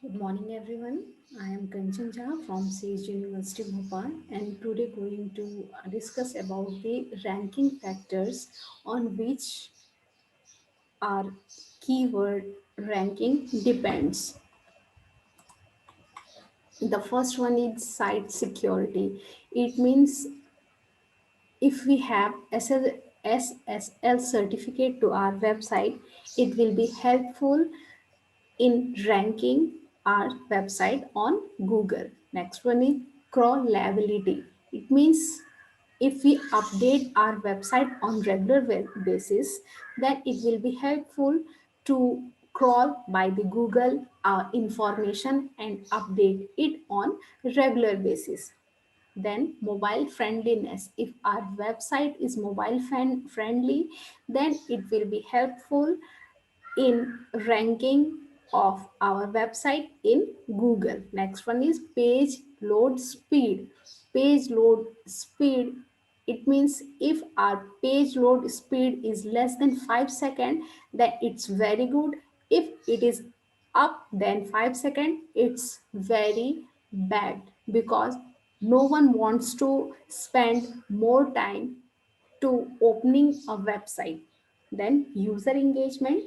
Good morning, everyone. I am Kanchan from Sage University Bhopal, and today going to discuss about the ranking factors on which our keyword ranking depends. The first one is site security. It means if we have SSL certificate to our website, it will be helpful in ranking our website on Google. Next one is crawlability. It means if we update our website on regular basis, then it will be helpful to crawl by the Google information and update it on regular basis. Then mobile friendliness. If our website is mobile friendly, then it will be helpful in ranking of our website in Google. Next one is page load speed. Page load speed, it means if our page load speed is less than 5 seconds, then it's very good. If it is up than 5 seconds, it's very bad because no one wants to spend more time to opening a website. Then user engagement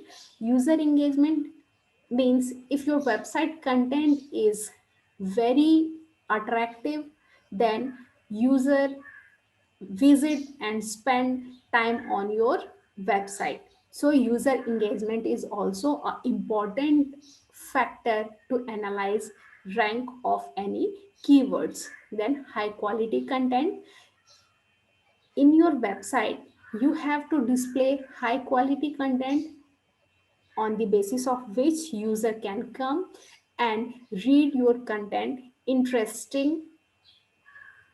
means if your website content is very attractive, then user visit and spend time on your website. So user engagement is also an important factor to analyze rank of any keywords. Then high quality content. In your website, you have to display high quality content on the basis of which user can come and read your content interesting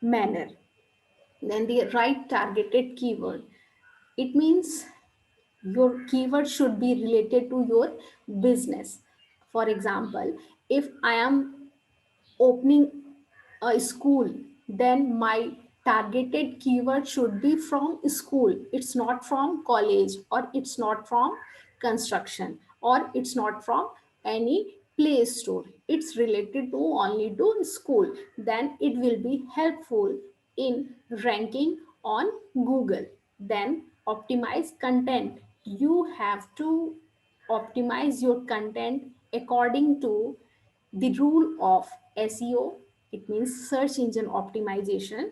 manner. Then the right targeted keyword, it means your keyword should be related to your business. For example, if I am opening a school, then my targeted keyword should be from school. It's not from college, or it's not from construction, or it's not from any play store. It's related to only to school. Then it will be helpful in ranking on Google. Then optimize content. You have to optimize your content according to the rule of SEO, it means search engine optimization,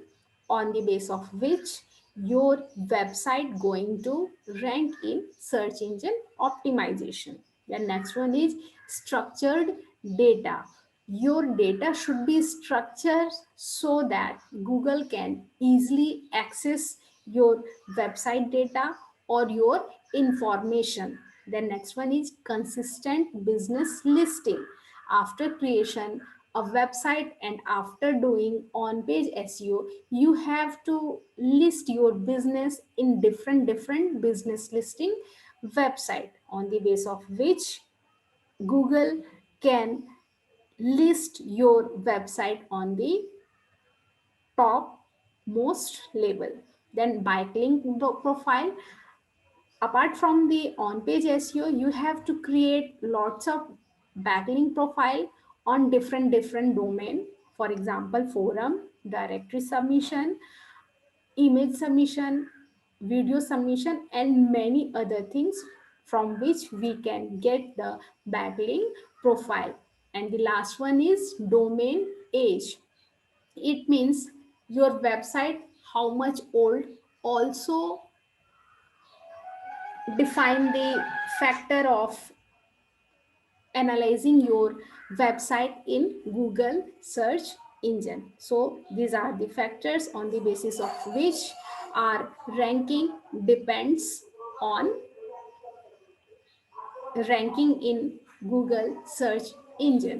on the base of which your website going to rank in search engine optimization. The next one is structured data. Your data should be structured so that Google can easily access your website data or your information. The next one is consistent business listing. After creation a website and after doing on page SEO, you have to list your business in different business listing website, on the base of which Google can list your website on the top most level. Then backlink profile. Apart from the on-page SEO, you have to create lots of backlink profile on different domain. For example, forum, directory submission, image submission, video submission, and many other things from which we can get the backlink profile. And the last one is domain age. It means your website how much old. Also define the factor of analyzing your website in Google search engine. So these are the factors on the basis of which our ranking depends on ranking in Google search engine.